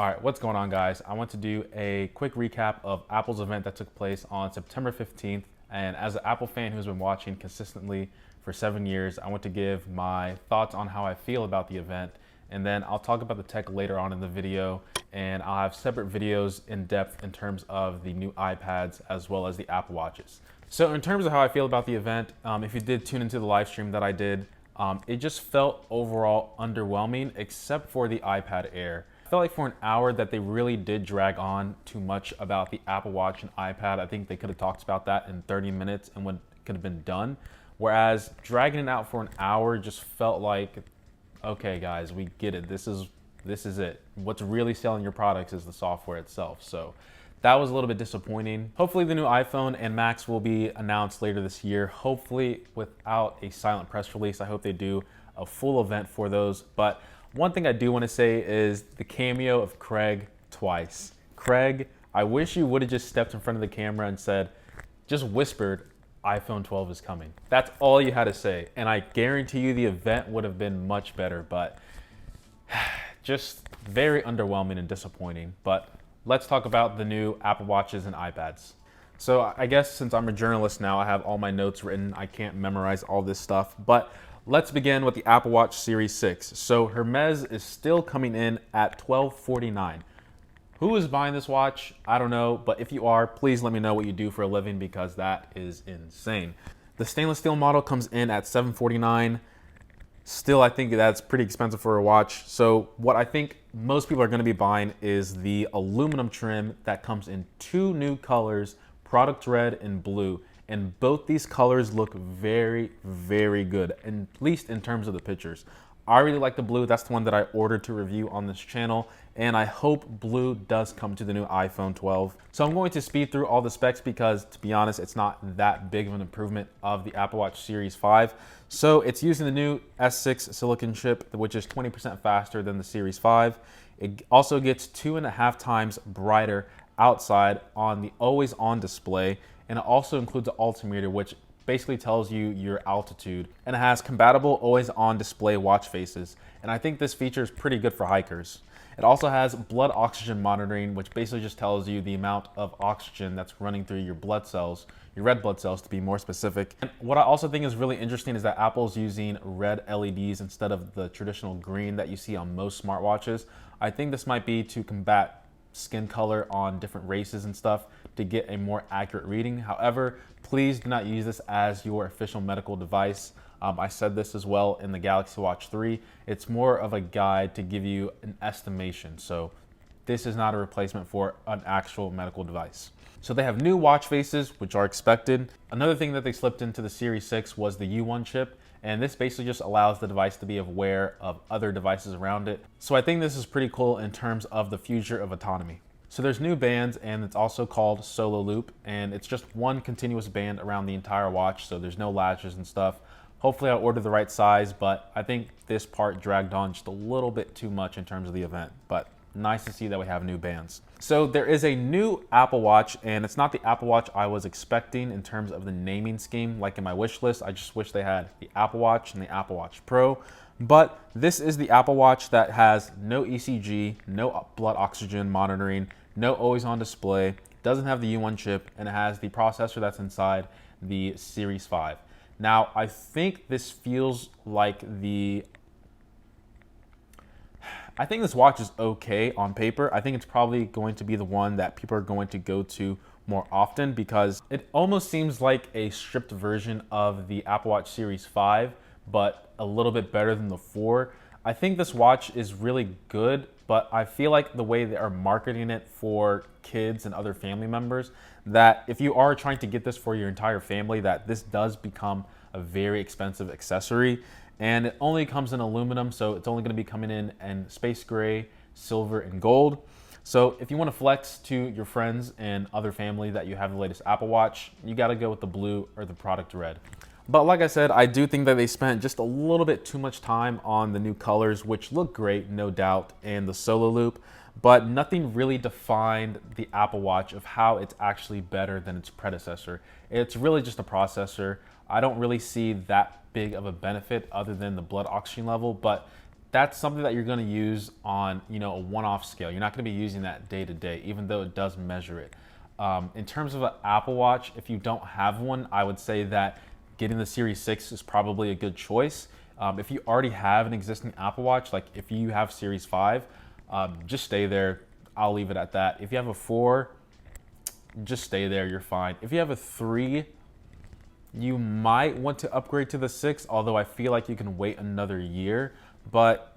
All right, what's going on, guys? I want to do a quick recap of Apple's event that took place on September 15th. And as an Apple fan who's been watching consistently for 7 years, I want to give my thoughts on how I feel about the event. And then I'll talk about the tech later on in the video. And I'll have separate videos in depth in terms of the new iPads as well as the Apple Watches. So in terms of how I feel about the event, if you did tune into the live stream that I did, it just felt overall underwhelming except for the iPad Air. I felt like for an hour that they really did drag on too much about the Apple Watch and iPad. I think they could have talked about that in 30 minutes and what could have been done. Whereas dragging it out for an hour just felt like, okay guys, we get it. This is it. What's really selling your products is the software itself. So that was a little bit disappointing. Hopefully the new iPhone and Max will be announced later this year, hopefully without a silent press release. I hope they do a full event for those. But one thing I do want to say is the cameo of Craig twice. Craig, I wish you would have just stepped in front of the camera and said, just whispered, iPhone 12 is coming. That's all you had to say. And I guarantee you the event would have been much better, but just very underwhelming and disappointing. But let's talk about the new Apple Watches and iPads. So I guess since I'm a journalist now, I have all my notes written. I can't memorize all this stuff, but let's begin with the Apple Watch Series 6. So Hermes is still coming in at $1249. Who is buying this watch? I don't know, but if you are, please let me know what you do for a living because that is insane. The stainless steel model comes in at $749. Still, I think that's pretty expensive for a watch. So what I think most people are going to be buying is the aluminum trim that comes in two new colors, product red and blue. And both these colors look very, very good, at least in terms of the pictures. I really like the blue. That's the one that I ordered to review on this channel. And I hope blue does come to the new iPhone 12. So I'm going to speed through all the specs because, to be honest, it's not that big of an improvement of the Apple Watch Series 5. So it's using the new S6 silicon chip, which is 20% faster than the Series 5. It also gets 2.5 times brighter outside on the always on display. And it also includes an altimeter, which basically tells you your altitude. And it has compatible always on display watch faces. And I think this feature is pretty good for hikers. It also has blood oxygen monitoring, which basically just tells you the amount of oxygen that's running through your blood cells, your red blood cells to be more specific. And what I also think is really interesting is that Apple's using red LEDs instead of the traditional green that you see on most smartwatches. I think this might be to combat skin color on different races and stuff to get a more accurate reading. However, please do not use this as your official medical device. I said this as well in the Galaxy Watch 3. It's more of a guide to give you an estimation. So this is not a replacement for an actual medical device. So they have new watch faces, which are expected. Another thing that they slipped into the Series 6 was the U1 chip. And this basically just allows the device to be aware of other devices around it. So I think this is pretty cool in terms of the future of autonomy. So there's new bands, and it's also called Solo Loop, and it's just one continuous band around the entire watch, so there's no latches and stuff. Hopefully I ordered the right size, but I think this part dragged on just a little bit too much in terms of the event, but nice to see that we have new bands. So there is a new Apple Watch, and it's not the Apple Watch I was expecting in terms of the naming scheme like in my wish list. I just wish they had the Apple Watch and the Apple Watch Pro. But this is the Apple Watch that has no ECG, no blood oxygen monitoring, no always on display, doesn't have the U1 chip, and it has the processor that's inside the Series 5. Now, I think this feels like I think this watch is okay on paper. I think it's probably going to be the one that people are going to go to more often because it almost seems like a stripped version of the Apple Watch Series 5, but a little bit better than the 4. I think this watch is really good, but I feel like the way they are marketing it for kids and other family members, that if you are trying to get this for your entire family, that this does become a very expensive accessory. And it only comes in aluminum, so it's only going to be coming in space gray, silver, and gold. So if you want to flex to your friends and other family that you have the latest Apple Watch, you got to go with the blue or the product red. But like I said, I do think that they spent just a little bit too much time on the new colors, which look great, no doubt, and the Solo Loop, but nothing really defined the Apple Watch of how it's actually better than its predecessor. It's really just a processor. I don't really see that big of a benefit other than the blood oxygen level, but that's something that you're going to use on, a one-off scale. You're not going to be using that day to day, even though it does measure it. In terms of an Apple Watch, if you don't have one, I would say that getting the Series 6 is probably a good choice. If you already have an existing Apple Watch, like if you have Series 5, just stay there. I'll leave it at that. If you have a 4, just stay there, you're fine. If you have a 3, you might want to upgrade to the 6, although I feel like you can wait another year. But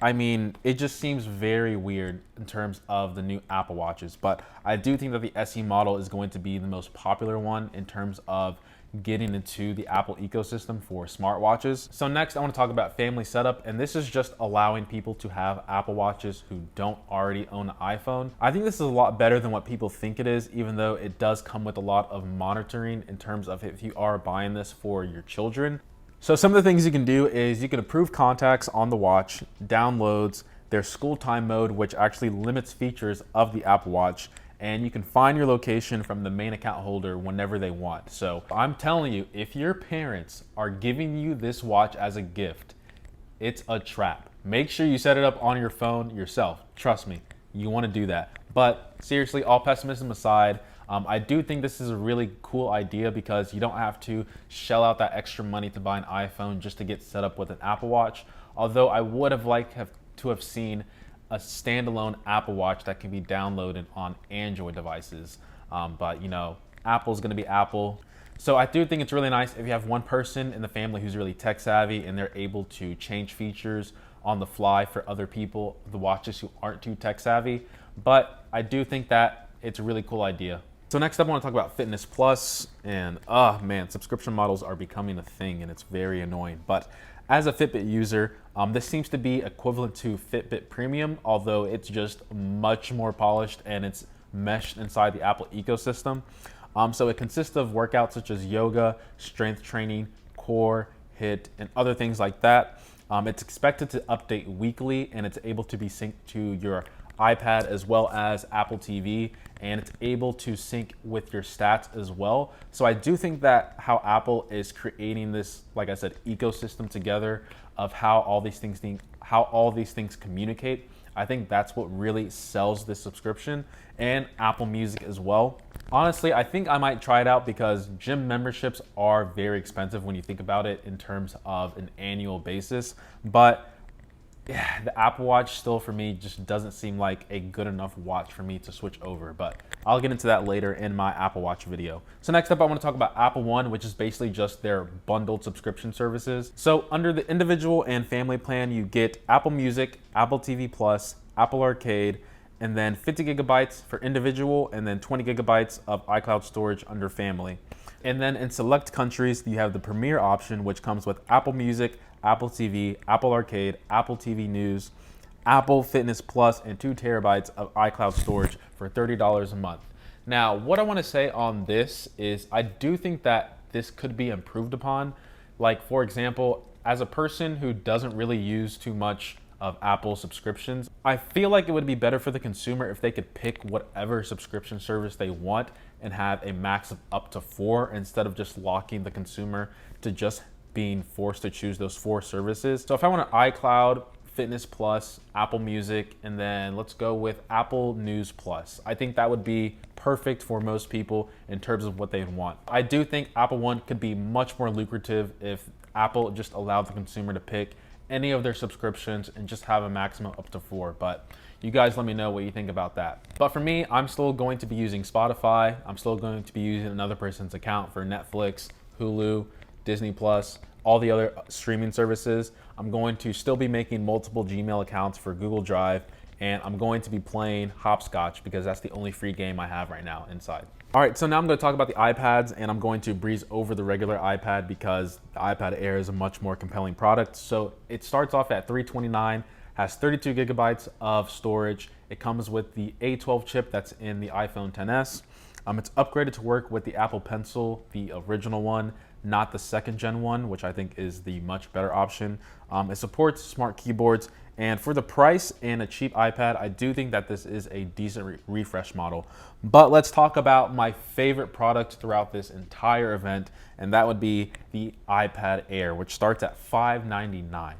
I mean, it just seems very weird in terms of the new Apple Watches. But I do think that the SE model is going to be the most popular one in terms of getting into the Apple ecosystem for smartwatches. So next I want to talk about family setup, and this is just allowing people to have Apple Watches who don't already own an iPhone. I think this is a lot better than what people think it is, even though it does come with a lot of monitoring in terms of if you are buying this for your children. So some of the things you can do is you can approve contacts on the watch, downloads, there's school time mode, which actually limits features of the Apple Watch, and you can find your location from the main account holder whenever they want. So I'm telling you, if your parents are giving you this watch as a gift, it's a trap. Make sure you set it up on your phone yourself. Trust me, you want to do that. But seriously, all pessimism aside, I do think this is a really cool idea because you don't have to shell out that extra money to buy an iPhone just to get set up with an Apple Watch. Although I would have liked to have seen a standalone Apple Watch that can be downloaded on Android devices. But Apple's gonna be Apple. So I do think it's really nice if you have one person in the family who's really tech savvy and they're able to change features on the fly for other people, the watches who aren't too tech savvy. But I do think that it's a really cool idea. So next up, I want to talk about Fitness Plus, and man, subscription models are becoming a thing and it's very annoying. But as a Fitbit user, this seems to be equivalent to Fitbit Premium, although it's just much more polished and it's meshed inside the Apple ecosystem. So it consists of workouts such as yoga, strength training, core, HIIT, and other things like that. It's expected to update weekly, and it's able to be synced to your iPad as well as Apple TV, and it's able to sync with your stats as well. So I do think that how Apple is creating this, like I said, ecosystem together of how all these things communicate, I think that's what really sells this subscription, and Apple Music as well. Honestly, I think I might try it out because gym memberships are very expensive when you think about it in terms of an annual basis. But yeah, the Apple Watch still for me just doesn't seem like a good enough watch for me to switch over, but I'll get into that later in my Apple Watch video. So next up, I want to talk about Apple One, which is basically just their bundled subscription services. So under the individual and family plan, you get Apple Music, Apple TV Plus, Apple Arcade, and then 50 gigabytes for individual, and then 20 gigabytes of iCloud storage under family. And then in select countries, you have the Premier option, which comes with Apple Music, Apple TV, Apple Arcade, Apple TV News, Apple Fitness Plus, and 2 terabytes of iCloud storage for $30 a month. Now, what I want to say on this is I do think that this could be improved upon. Like, for example, as a person who doesn't really use too much of Apple subscriptions, I feel like it would be better for the consumer if they could pick whatever subscription service they want and have a max of up to 4 instead of just locking the consumer to just being forced to choose those 4 services. So if I want an iCloud, Fitness Plus, Apple Music, and then let's go with Apple News Plus, I think that would be perfect for most people in terms of what they want. I do think Apple One could be much more lucrative if Apple just allowed the consumer to pick any of their subscriptions and just have a maximum up to 4. But you guys let me know what you think about that. But for me, I'm still going to be using Spotify. I'm still going to be using another person's account for Netflix, Hulu, Disney Plus, all the other streaming services. I'm going to still be making multiple Gmail accounts for Google Drive, and I'm going to be playing Hopscotch because that's the only free game I have right now inside. All right, so now I'm going to talk about the iPads, and I'm going to breeze over the regular iPad because the iPad Air is a much more compelling product. So it starts off at $329, has 32 gigabytes of storage. It comes with the A12 chip that's in the iPhone XS. It's upgraded to work with the Apple Pencil, the original one, not the 2nd gen one, which I think is the much better option. It supports smart keyboards, and for the price and a cheap iPad, I do think that this is a decent refresh model. But let's talk about my favorite product throughout this entire event, and that would be the iPad Air, which starts at $599.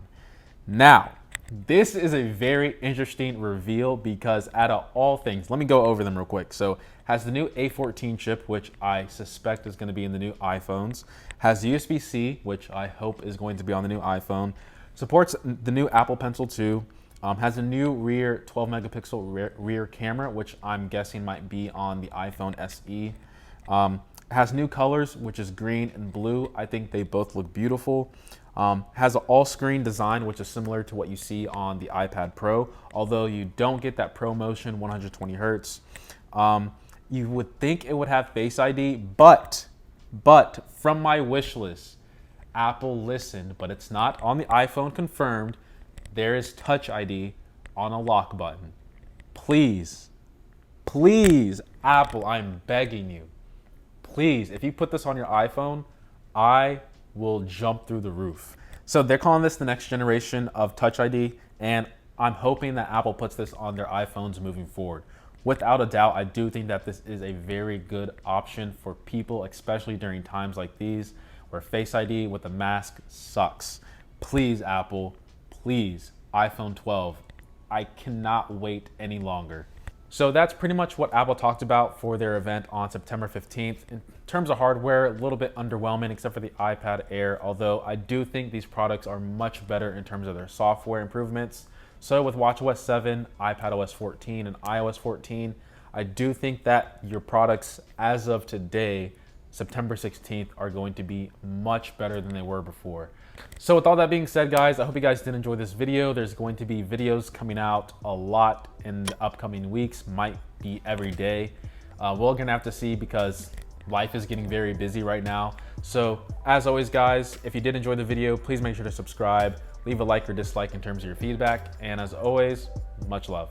Now, This is a very interesting reveal because out of all things, let me go over them real quick. So has the new A14 chip, which I suspect is going to be in the new iPhones. Has USB-C, which I hope is going to be on the new iPhone. Supports the new Apple Pencil 2. Has a new rear 12 megapixel rear camera, which I'm guessing might be on the iPhone SE. Has new colors, which is green and blue. I think they both look beautiful. Has an all-screen design, which is similar to what you see on the iPad Pro, although you don't get that Pro Motion 120 hertz. You would think it would have Face ID, but from my wish list, Apple listened, but it's not on the iPhone confirmed. There is Touch ID on a lock button. Please, Apple, I'm begging you. Please, if you put this on your iPhone, I will jump through the roof. So they're calling this the next generation of Touch ID, and I'm hoping that Apple puts this on their iPhones moving forward. Without a doubt, I do think that this is a very good option for people, especially during times like these where Face ID with a mask sucks. Please, Apple, please, iPhone 12. I cannot wait any longer. So that's pretty much what Apple talked about for their event on September 15th. In terms of hardware, a little bit underwhelming except for the iPad Air, although I do think these products are much better in terms of their software improvements. So with watchOS 7, iPadOS 14, and iOS 14, I do think that your products as of today, September 16th, are going to be much better than they were before. So with all that being said, guys, I hope you guys did enjoy this video. There's going to be videos coming out a lot in the upcoming weeks, might be every day. We're gonna have to see because life is getting very busy right now. So as always, guys, if you did enjoy the video, please make sure to subscribe, leave a like or dislike in terms of your feedback. And as always, much love.